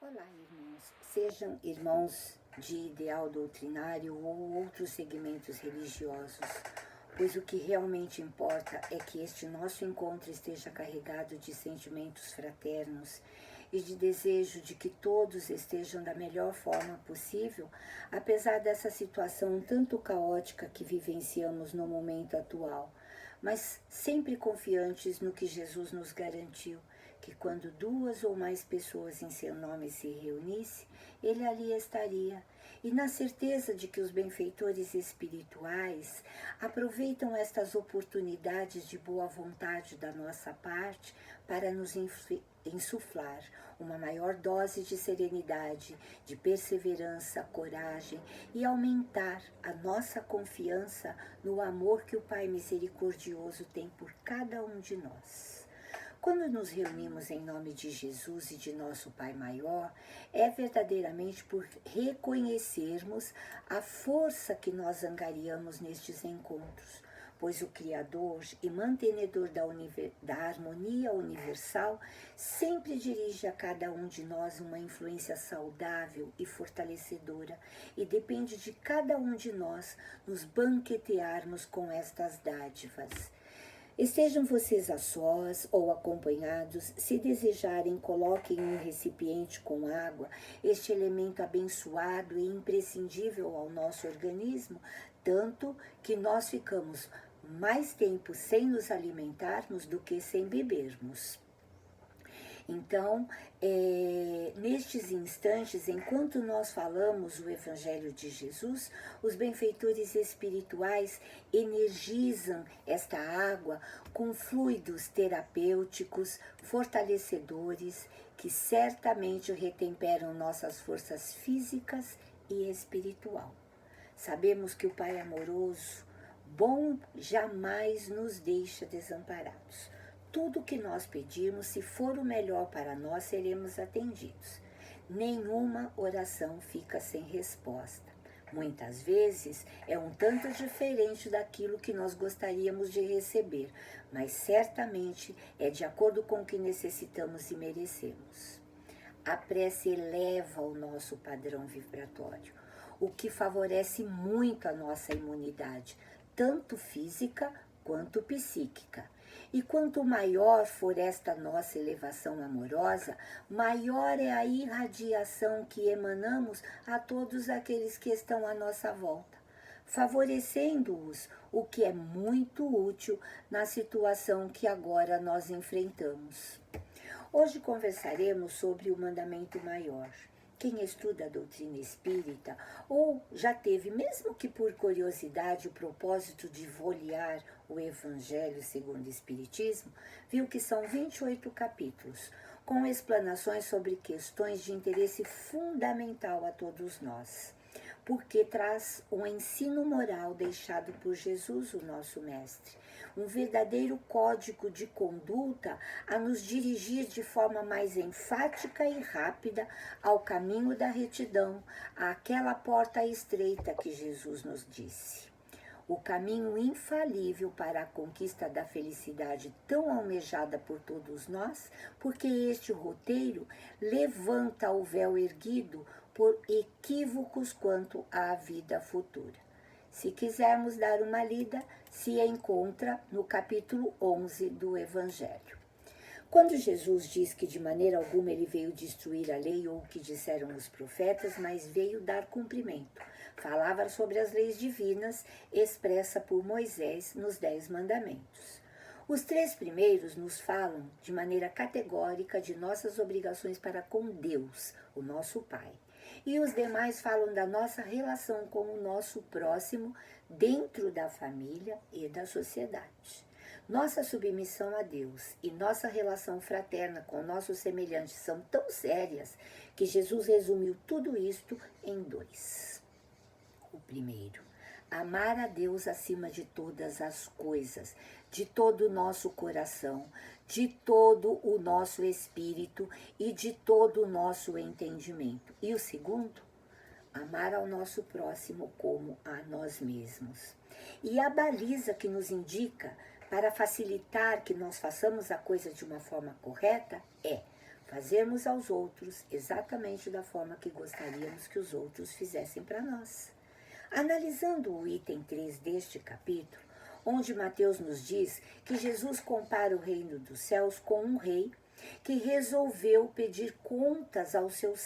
Olá, irmãos. Sejam irmãos de ideal doutrinário ou outros segmentos religiosos, pois o que realmente importa é que este nosso encontro esteja carregado de sentimentos fraternos e de desejo de que todos estejam da melhor forma possível, apesar dessa situação um tanto caótica que vivenciamos no momento atual, mas sempre confiantes no que Jesus nos garantiu, que quando duas ou mais pessoas em seu nome se reunissem, ele ali estaria, e na certeza de que os benfeitores espirituais aproveitam estas oportunidades de boa vontade da nossa parte para nos insuflar uma maior dose de serenidade, de perseverança, coragem e aumentar a nossa confiança no amor que o Pai misericordioso tem por cada um de nós. Quando nos reunimos em nome de Jesus e de nosso Pai Maior, é verdadeiramente por reconhecermos a força que nós angariamos nestes encontros, pois o Criador e mantenedor da harmonia universal sempre dirige a cada um de nós uma influência saudável e fortalecedora, e depende de cada um de nós nos banquetearmos com estas dádivas. Estejam vocês a sós ou acompanhados, se desejarem, coloquem em um recipiente com água, este elemento abençoado e imprescindível ao nosso organismo, tanto que nós ficamos mais tempo sem nos alimentarmos do que sem bebermos. Então, nestes instantes, enquanto nós falamos o Evangelho de Jesus, os benfeitores espirituais energizam esta água com fluidos terapêuticos, fortalecedores, que certamente retemperam nossas forças físicas e espiritual. Sabemos que o Pai amoroso, bom, jamais nos deixa desamparados. Tudo que nós pedirmos, se for o melhor para nós, seremos atendidos. Nenhuma oração fica sem resposta. Muitas vezes é um tanto diferente daquilo que nós gostaríamos de receber, mas certamente é de acordo com o que necessitamos e merecemos. A prece eleva o nosso padrão vibratório, o que favorece muito a nossa imunidade, tanto física quanto psíquica. E quanto maior for esta nossa elevação amorosa, maior é a irradiação que emanamos a todos aqueles que estão à nossa volta, favorecendo-os, o que é muito útil na situação que agora nós enfrentamos. Hoje conversaremos sobre o mandamento maior. Quem estuda a doutrina espírita ou já teve, mesmo que por curiosidade, o propósito de folhear o Evangelho segundo o Espiritismo, viu que são 28 capítulos, com explanações sobre questões de interesse fundamental a todos nós, porque traz um ensino moral deixado por Jesus, o nosso Mestre, um verdadeiro código de conduta a nos dirigir de forma mais enfática e rápida ao caminho da retidão, àquela porta estreita que Jesus nos disse. O caminho infalível para a conquista da felicidade tão almejada por todos nós, porque este roteiro levanta o véu erguido por equívocos quanto à vida futura. Se quisermos dar uma lida, se encontra no capítulo 11 do Evangelho. Quando Jesus diz que de maneira alguma ele veio destruir a lei ou o que disseram os profetas, mas veio dar cumprimento, falava sobre as leis divinas expressa por Moisés nos 10 mandamentos. Os 3 primeiros nos falam de maneira categórica de nossas obrigações para com Deus, o nosso Pai. E os demais falam da nossa relação com o nosso próximo dentro da família e da sociedade. Nossa submissão a Deus e nossa relação fraterna com nossos semelhantes são tão sérias que Jesus resumiu tudo isto em 2. O primeiro, amar a Deus acima de todas as coisas, de todo o nosso coração, de todo o nosso espírito e de todo o nosso entendimento. E o segundo, amar ao nosso próximo como a nós mesmos. E a baliza que nos indica para facilitar que nós façamos a coisa de uma forma correta é: fazermos aos outros exatamente da forma que gostaríamos que os outros fizessem para nós. Analisando o item 3 deste capítulo, onde Mateus nos diz que Jesus compara o reino dos céus com um rei que resolveu pedir contas aos seus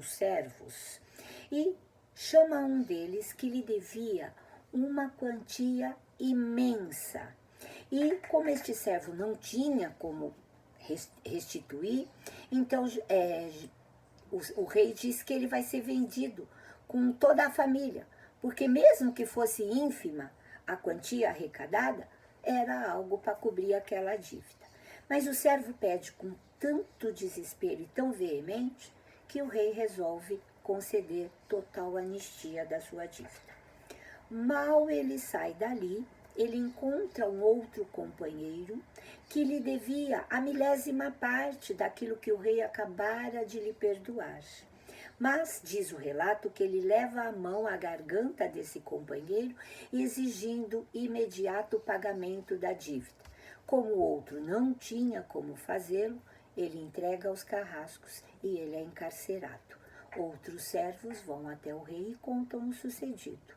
servos e chama um deles que lhe devia uma quantia imensa. E como este servo não tinha como restituir, então o rei diz que ele vai ser vendido com toda a família, porque mesmo que fosse ínfima a quantia arrecadada, era algo para cobrir aquela dívida. Mas o servo pede com tanto desespero e tão veemente que o rei resolve conceder total anistia da sua dívida. Mal ele sai dali, ele encontra um outro companheiro que lhe devia a milésima parte daquilo que o rei acabara de lhe perdoar. Mas, diz o relato, que ele leva a mão à garganta desse companheiro, exigindo imediato pagamento da dívida. Como o outro não tinha como fazê-lo, ele entrega aos carrascos e ele é encarcerado. Outros servos vão até o rei e contam o sucedido.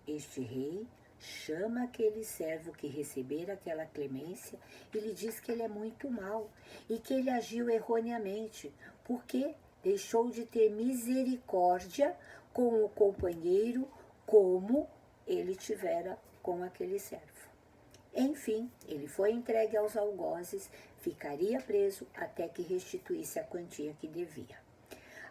Este rei chama aquele servo que recebera aquela clemência e lhe diz que ele é muito mau e que ele agiu erroneamente, porque deixou de ter misericórdia com o companheiro como ele tivera com aquele servo. Enfim, ele foi entregue aos algozes, ficaria preso até que restituísse a quantia que devia.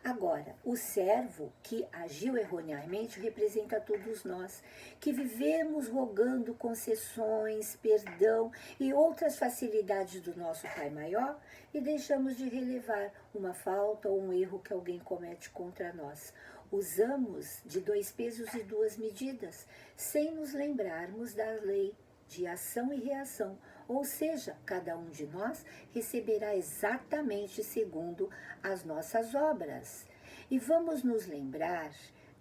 Agora, o servo que agiu erroneamente representa todos nós, que vivemos rogando concessões, perdão e outras facilidades do nosso Pai Maior e deixamos de relevar uma falta ou um erro que alguém comete contra nós. Usamos de 2 pesos e 2 medidas, sem nos lembrarmos da lei de ação e reação, ou seja, cada um de nós receberá exatamente segundo as nossas obras. E vamos nos lembrar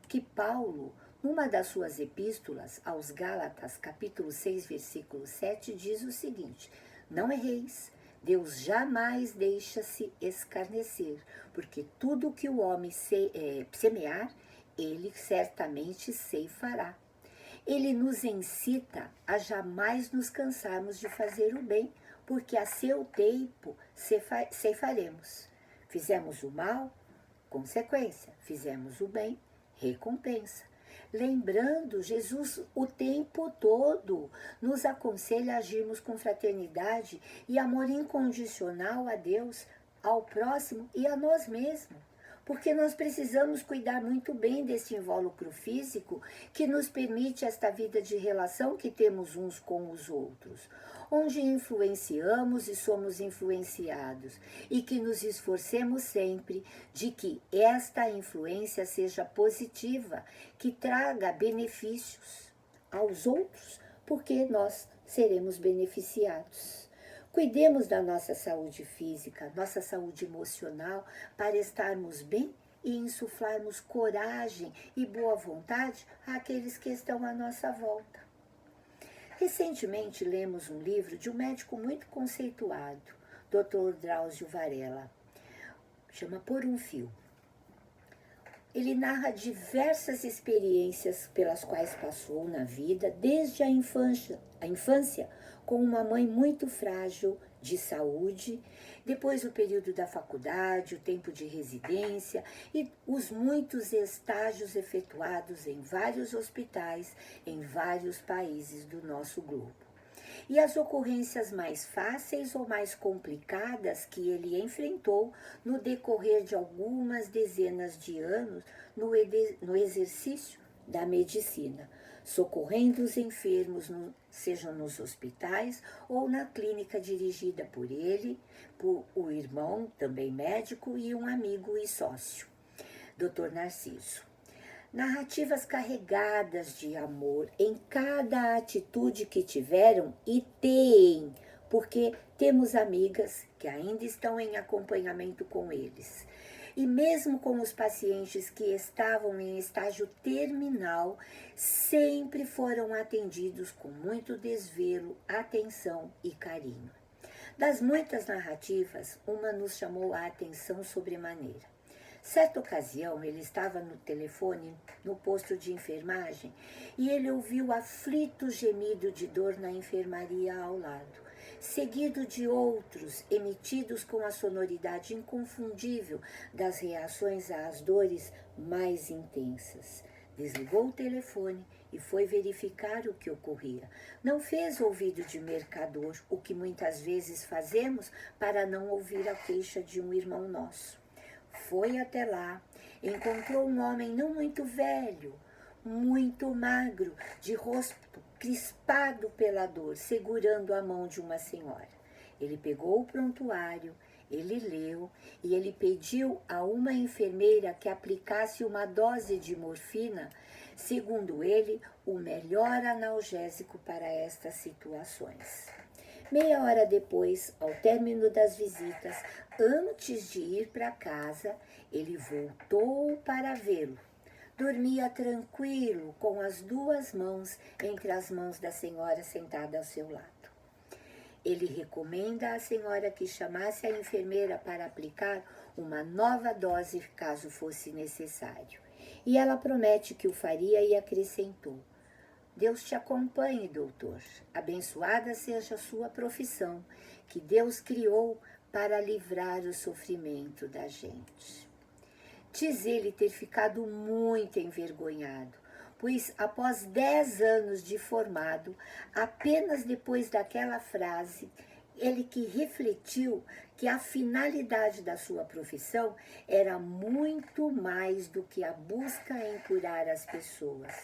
que Paulo, numa das suas epístolas aos Gálatas, capítulo 6, versículo 7, diz o seguinte: não erreis, Deus jamais deixa-se escarnecer, porque tudo que o homem semear, ele certamente ceifará. Ele nos incita a jamais nos cansarmos de fazer o bem, porque a seu tempo ceifaremos. Fizemos o mal, consequência. Fizemos o bem, recompensa. Lembrando, Jesus o tempo todo nos aconselha a agirmos com fraternidade e amor incondicional a Deus, ao próximo e a nós mesmos. Porque nós precisamos cuidar muito bem desse invólucro físico que nos permite esta vida de relação que temos uns com os outros, onde influenciamos e somos influenciados, e que nos esforcemos sempre de que esta influência seja positiva, que traga benefícios aos outros, porque nós seremos beneficiados. Cuidemos da nossa saúde física, nossa saúde emocional, para estarmos bem e insuflarmos coragem e boa vontade àqueles que estão à nossa volta. Recentemente lemos um livro de um médico muito conceituado, Dr. Drauzio Varela, chama Por um Fio. Ele narra diversas experiências pelas quais passou na vida, desde a infância com uma mãe muito frágil de saúde, depois o período da faculdade, o tempo de residência e os muitos estágios efetuados em vários hospitais, em vários países do nosso globo. E as ocorrências mais fáceis ou mais complicadas que ele enfrentou no decorrer de algumas dezenas de anos no exercício da medicina, socorrendo os enfermos, sejam nos hospitais ou na clínica dirigida por ele, por o irmão, também médico, e um amigo e sócio, Dr. Narciso. Narrativas carregadas de amor em cada atitude que tiveram e têm, porque temos amigas que ainda estão em acompanhamento com eles. E mesmo com os pacientes que estavam em estágio terminal, sempre foram atendidos com muito desvelo, atenção e carinho. Das muitas narrativas, uma nos chamou a atenção sobremaneira. Certa ocasião, ele estava no telefone no posto de enfermagem e ele ouviu aflito gemido de dor na enfermaria ao lado, seguido de outros emitidos com a sonoridade inconfundível das reações às dores mais intensas. Desligou o telefone e foi verificar o que ocorria. Não fez ouvido de mercador, o que muitas vezes fazemos para não ouvir a queixa de um irmão nosso. Foi até lá, encontrou um homem não muito velho, muito magro, de rosto crispado pela dor, segurando a mão de uma senhora. Ele pegou o prontuário, ele leu e ele pediu a uma enfermeira que aplicasse uma dose de morfina, segundo ele, o melhor analgésico para estas situações. Meia hora depois, ao término das visitas, antes de ir para casa, ele voltou para vê-lo. Dormia tranquilo, com as duas mãos entre as mãos da senhora sentada ao seu lado. Ele recomenda à senhora que chamasse a enfermeira para aplicar uma nova dose caso fosse necessário. E ela promete que o faria e acrescentou: Deus te acompanhe, doutor. Abençoada seja a sua profissão, que Deus criou para livrar o sofrimento da gente. Diz ele ter ficado muito envergonhado, pois após 10 anos de formado, apenas depois daquela frase, ele que refletiu que a finalidade da sua profissão era muito mais do que a busca em curar as pessoas,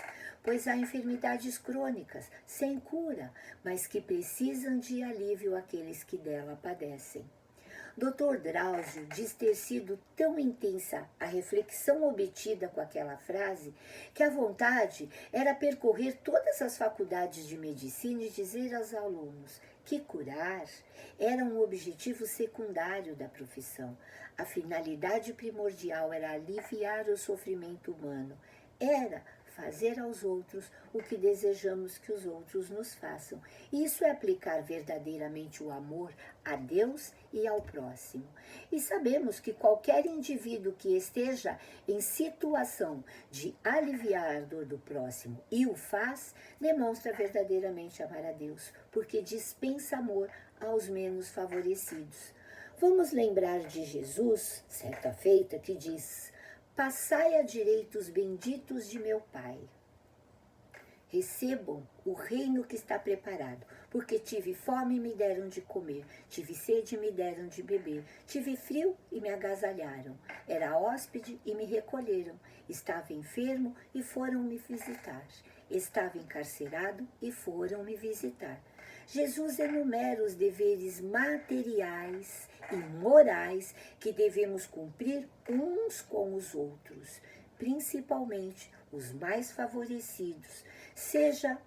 pois há enfermidades crônicas, sem cura, mas que precisam de alívio àqueles que dela padecem. Dr. Drauzio diz ter sido tão intensa a reflexão obtida com aquela frase que a vontade era percorrer todas as faculdades de medicina e dizer aos alunos que curar era um objetivo secundário da profissão. A finalidade primordial era aliviar o sofrimento humano, era fazer aos outros o que desejamos que os outros nos façam. Isso é aplicar verdadeiramente o amor a Deus e ao próximo. E sabemos que qualquer indivíduo que esteja em situação de aliviar a dor do próximo e o faz, demonstra verdadeiramente amar a Deus, porque dispensa amor aos menos favorecidos. Vamos lembrar de Jesus, certa feita, que diz: passai à direita os benditos de meu Pai. Recebam o reino que está preparado, porque tive fome e me deram de comer, tive sede e me deram de beber, tive frio e me agasalharam, era hóspede e me recolheram, estava enfermo e foram me visitar, estava encarcerado e foram me visitar. Jesus enumera os deveres materiais e morais que devemos cumprir uns com os outros, principalmente os mais favorecidos, seja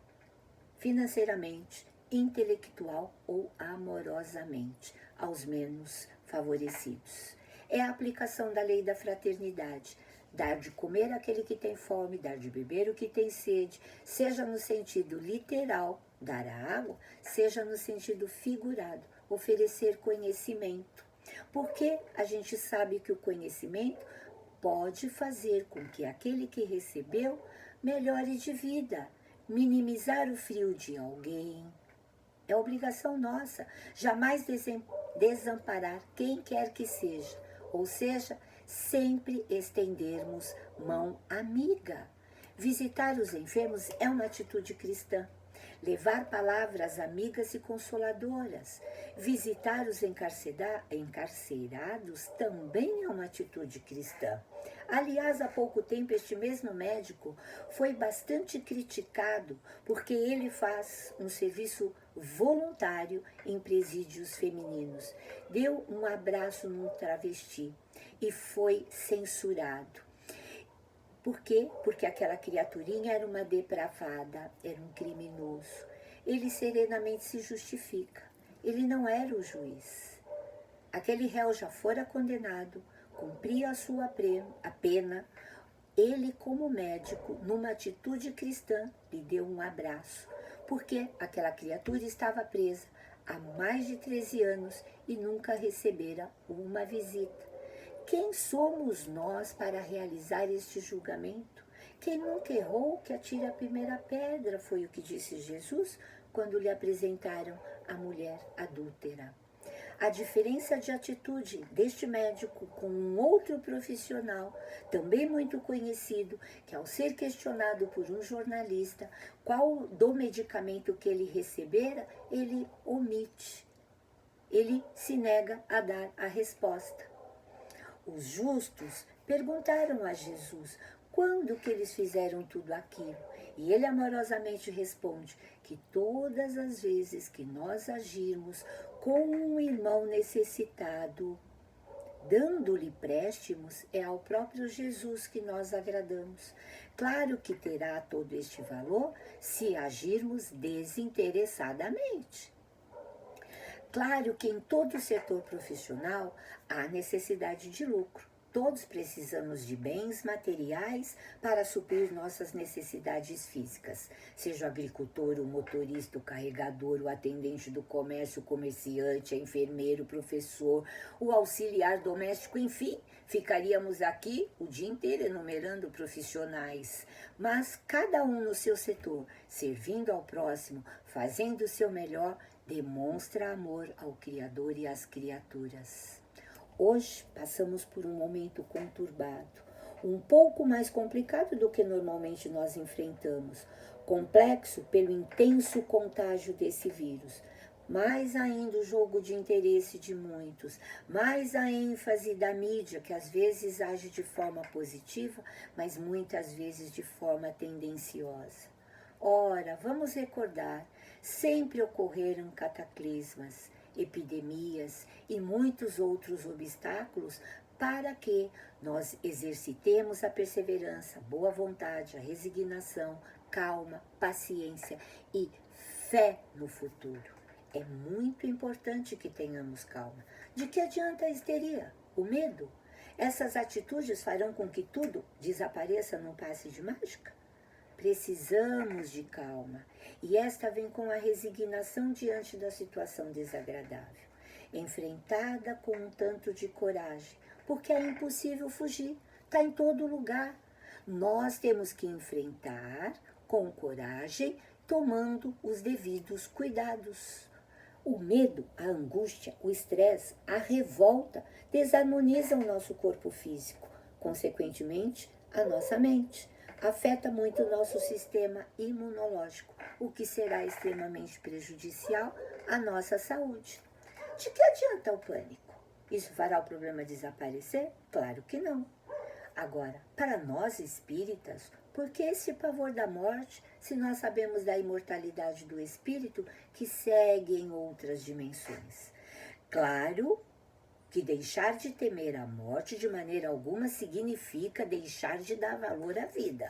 financeiramente, intelectual ou amorosamente, aos menos favorecidos. É a aplicação da lei da fraternidade, dar de comer àquele que tem fome, dar de beber o que tem sede, seja no sentido literal, dar a água, seja no sentido figurado, oferecer conhecimento. Porque a gente sabe que o conhecimento pode fazer com que aquele que recebeu melhore de vida, minimizar o frio de alguém. É obrigação nossa jamais desamparar quem quer que seja, ou seja, sempre estendermos mão amiga. Visitar os enfermos é uma atitude cristã. Levar palavras amigas e consoladoras. Visitar os encarcerados também é uma atitude cristã. Aliás, há pouco tempo, este mesmo médico foi bastante criticado porque ele faz um serviço voluntário em presídios femininos. Deu um abraço num travesti e foi censurado. Por quê? Porque aquela criaturinha era uma depravada, era um criminoso. Ele serenamente se justifica. Ele não era o juiz. Aquele réu já fora condenado, cumpria a sua pena. Ele, como médico, numa atitude cristã, lhe deu um abraço. Porque aquela criatura estava presa há mais de 13 anos e nunca recebera uma visita. Quem somos nós para realizar este julgamento? Quem nunca errou, que atire a primeira pedra, foi o que disse Jesus quando lhe apresentaram a mulher adúltera. A diferença de atitude deste médico com um outro profissional, também muito conhecido, que ao ser questionado por um jornalista qual do medicamento que ele recebera, ele omite. Ele se nega a dar a resposta. Os justos perguntaram a Jesus quando que eles fizeram tudo aquilo. E ele amorosamente responde que todas as vezes que nós agirmos com um irmão necessitado, dando-lhe préstimos, é ao próprio Jesus que nós agradamos. Claro que terá todo este valor se agirmos desinteressadamente. Claro que em todo o setor profissional há necessidade de lucro. Todos precisamos de bens materiais para suprir nossas necessidades físicas. Seja o agricultor, o motorista, o carregador, o atendente do comércio, o comerciante, o enfermeiro, o professor, o auxiliar doméstico, enfim, ficaríamos aqui o dia inteiro enumerando profissionais. Mas cada um no seu setor, servindo ao próximo, fazendo o seu melhor, demonstra amor ao Criador e às criaturas. Hoje passamos por um momento conturbado, um pouco mais complicado do que normalmente nós enfrentamos, complexo pelo intenso contágio desse vírus, mais ainda o jogo de interesse de muitos, mais a ênfase da mídia, que às vezes age de forma positiva, mas muitas vezes de forma tendenciosa. Ora, vamos recordar, sempre ocorreram cataclismas, epidemias e muitos outros obstáculos para que nós exercitemos a perseverança, boa vontade, a resignação, calma, paciência e fé no futuro. É muito importante que tenhamos calma. De que adianta a histeria, o medo? Essas atitudes farão com que tudo desapareça num passe de mágica? Precisamos de calma, e esta vem com a resignação diante da situação desagradável, enfrentada com um tanto de coragem, porque é impossível fugir, está em todo lugar. Nós temos que enfrentar com coragem, tomando os devidos cuidados. O medo, a angústia, o estresse, a revolta desarmonizam o nosso corpo físico, consequentemente, a nossa mente. Afeta muito o nosso sistema imunológico, o que será extremamente prejudicial à nossa saúde. De que adianta o pânico? Isso fará o problema desaparecer? Claro que não. Agora, para nós espíritas, por que esse pavor da morte, se nós sabemos da imortalidade do espírito que segue em outras dimensões? Claro que deixar de temer a morte de maneira alguma significa deixar de dar valor à vida.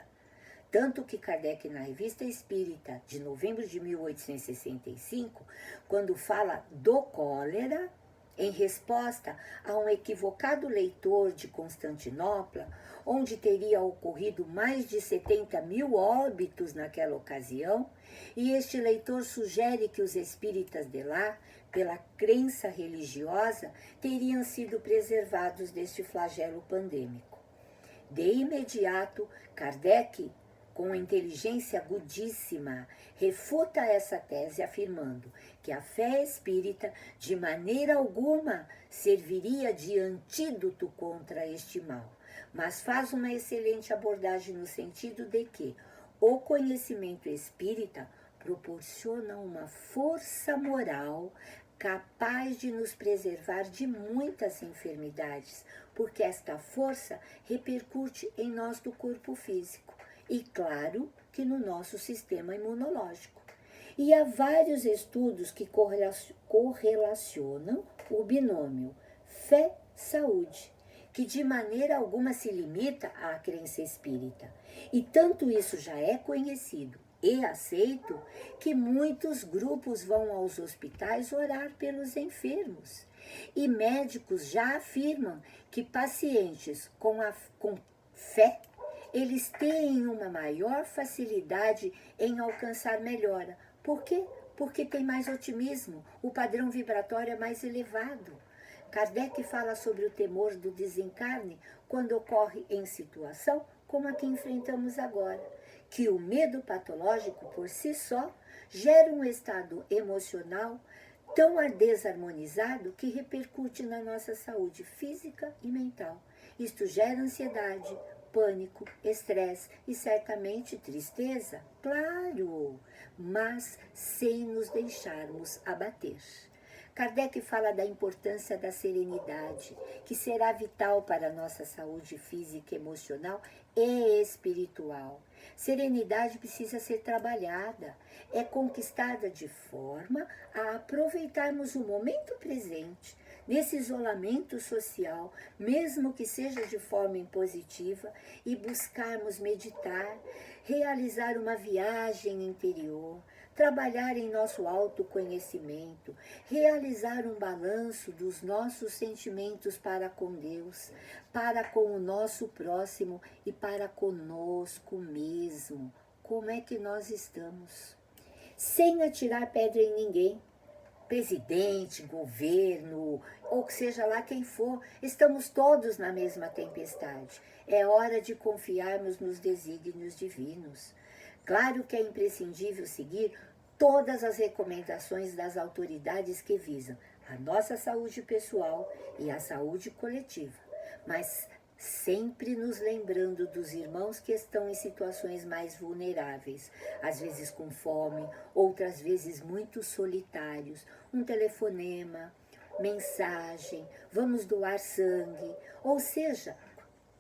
Tanto que Kardec, na Revista Espírita, de novembro de 1865, quando fala do cólera, em resposta a um equivocado leitor de Constantinopla, onde teria ocorrido mais de 70 mil óbitos naquela ocasião, e este leitor sugere que os espíritas de lá, pela crença religiosa, teriam sido preservados deste flagelo pandêmico. De imediato, Kardec, com inteligência agudíssima, refuta essa tese afirmando que a fé espírita de maneira alguma serviria de antídoto contra este mal, mas faz uma excelente abordagem no sentido de que o conhecimento espírita proporciona uma força moral capaz de nos preservar de muitas enfermidades, porque esta força repercute em nosso corpo físico e, claro, que no nosso sistema imunológico. E há vários estudos que correlacionam o binômio fé-saúde, que de maneira alguma se limita à crença espírita. E tanto isso já é conhecido e aceito que muitos grupos vão aos hospitais orar pelos enfermos. E médicos já afirmam que pacientes com fé, eles têm uma maior facilidade em alcançar melhora. Por quê? porque tem mais otimismo, o padrão vibratório é mais elevado. Kardec fala sobre o temor do desencarne quando ocorre em situação como a que enfrentamos agora, que o medo patológico por si só gera um estado emocional tão desarmonizado que repercute na nossa saúde física e mental. Isto gera ansiedade, pânico, estresse e certamente tristeza, claro, mas sem nos deixarmos abater. Kardec fala da importância da serenidade, que será vital para a nossa saúde física, emocional e espiritual. Serenidade precisa ser trabalhada, é conquistada de forma a aproveitarmos o momento presente, nesse isolamento social, mesmo que seja de forma impositiva, e buscarmos meditar, realizar uma viagem interior, trabalhar em nosso autoconhecimento, realizar um balanço dos nossos sentimentos para com Deus, para com o nosso próximo e para conosco mesmo. Como é que nós estamos? Sem atirar pedra em ninguém, presidente, governo, ou que seja lá quem for, estamos todos na mesma tempestade. É hora de confiarmos nos desígnios divinos. Claro que é imprescindível seguir todas as recomendações das autoridades que visam a nossa saúde pessoal e a saúde coletiva, mas sempre nos lembrando dos irmãos que estão em situações mais vulneráveis, às vezes com fome, outras vezes muito solitários. Um telefonema, mensagem, vamos doar sangue, ou seja,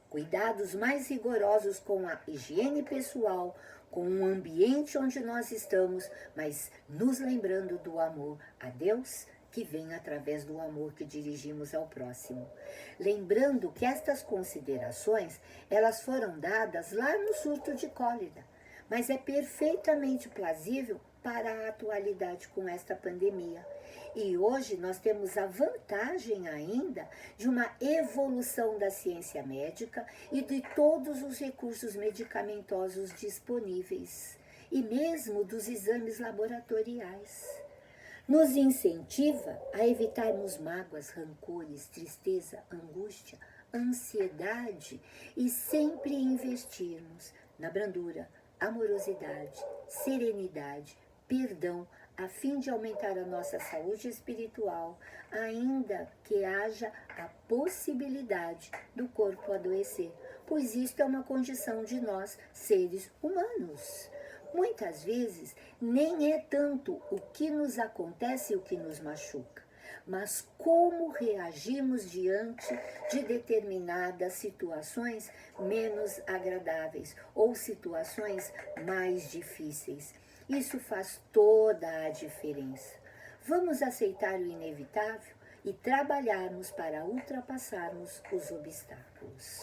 cuidados mais rigorosos com a higiene pessoal, com o ambiente onde nós estamos, mas nos lembrando do amor a Deus, que vem através do amor que dirigimos ao próximo. Lembrando que estas considerações, elas foram dadas lá no surto de cólera, mas é perfeitamente plausível para a atualidade com esta pandemia. E hoje nós temos a vantagem ainda de uma evolução da ciência médica e de todos os recursos medicamentosos disponíveis, e mesmo dos exames laboratoriais. Nos incentiva a evitarmos mágoas, rancores, tristeza, angústia, ansiedade e sempre investirmos na brandura, amorosidade, serenidade, perdão, a fim de aumentar a nossa saúde espiritual, ainda que haja a possibilidade do corpo adoecer, pois isto é uma condição de nós, seres humanos. Muitas vezes, nem é tanto o que nos acontece e o que nos machuca, mas como reagimos diante de determinadas situações menos agradáveis ou situações mais difíceis. Isso faz toda a diferença. Vamos aceitar o inevitável e trabalharmos para ultrapassarmos os obstáculos.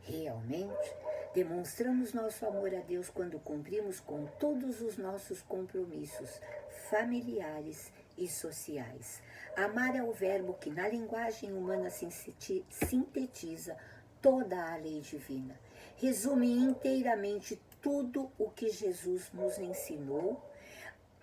Realmente, demonstramos nosso amor a Deus quando cumprimos com todos os nossos compromissos familiares e sociais. Amar é o verbo que na linguagem humana sintetiza toda a lei divina. Resume inteiramente tudo o que Jesus nos ensinou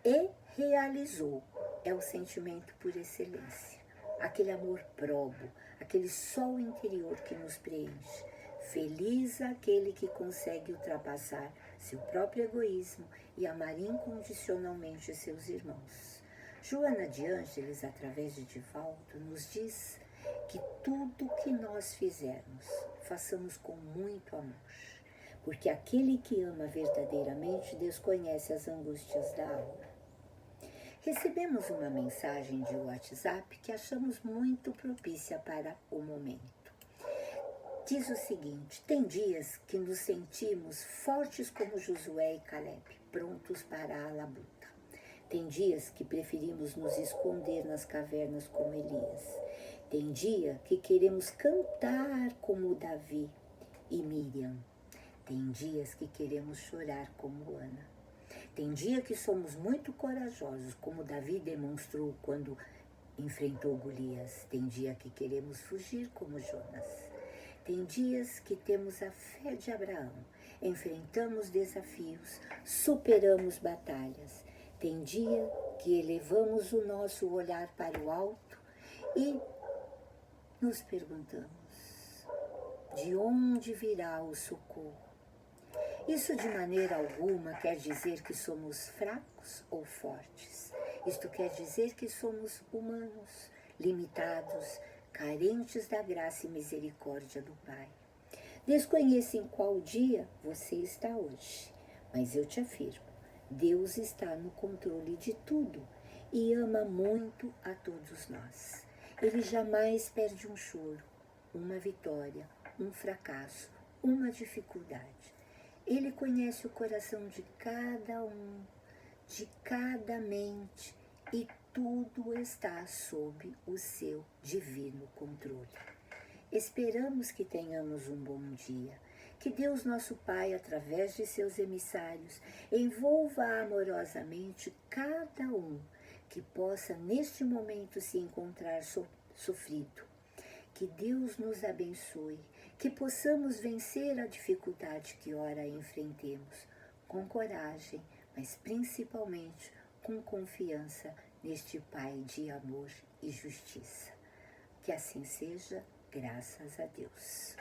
e realizou. É o sentimento por excelência, aquele amor probo, aquele sol interior que nos preenche. Feliz aquele que consegue ultrapassar seu próprio egoísmo e amar incondicionalmente seus irmãos. Joana de Ângeles, através de Divaldo, nos diz que tudo que nós fizermos, façamos com muito amor, porque aquele que ama verdadeiramente desconhece as angústias da alma. Recebemos uma mensagem de WhatsApp que achamos muito propícia para o momento. Diz o seguinte: tem dias que nos sentimos fortes como Josué e Caleb, prontos para a labuta. Tem dias que preferimos nos esconder nas cavernas como Elias. Tem dia que queremos cantar como Davi e Miriam. Tem dias que queremos chorar como Ana. Tem dia que somos muito corajosos, como Davi demonstrou quando enfrentou Golias. Tem dia que queremos fugir como Jonas. Tem dias que temos a fé de Abraão, enfrentamos desafios, superamos batalhas. Tem dia que elevamos o nosso olhar para o alto e nos perguntamos: de onde virá o socorro? Isso de maneira alguma quer dizer que somos fracos ou fortes. Isto quer dizer que somos humanos, limitados, carentes da graça e misericórdia do Pai. Desconheço em qual dia você está hoje, mas eu te afirmo, Deus está no controle de tudo e ama muito a todos nós. Ele jamais perde um choro, uma vitória, um fracasso, uma dificuldade. Ele conhece o coração de cada um, de cada mente, e tudo está sob o seu divino controle. Esperamos que tenhamos um bom dia, que Deus nosso Pai, através de seus emissários, envolva amorosamente cada um que possa neste momento se encontrar sofrido. Que Deus nos abençoe, que possamos vencer a dificuldade que ora enfrentemos, com coragem, mas principalmente com confiança neste Pai de amor e justiça. Que assim seja, graças a Deus.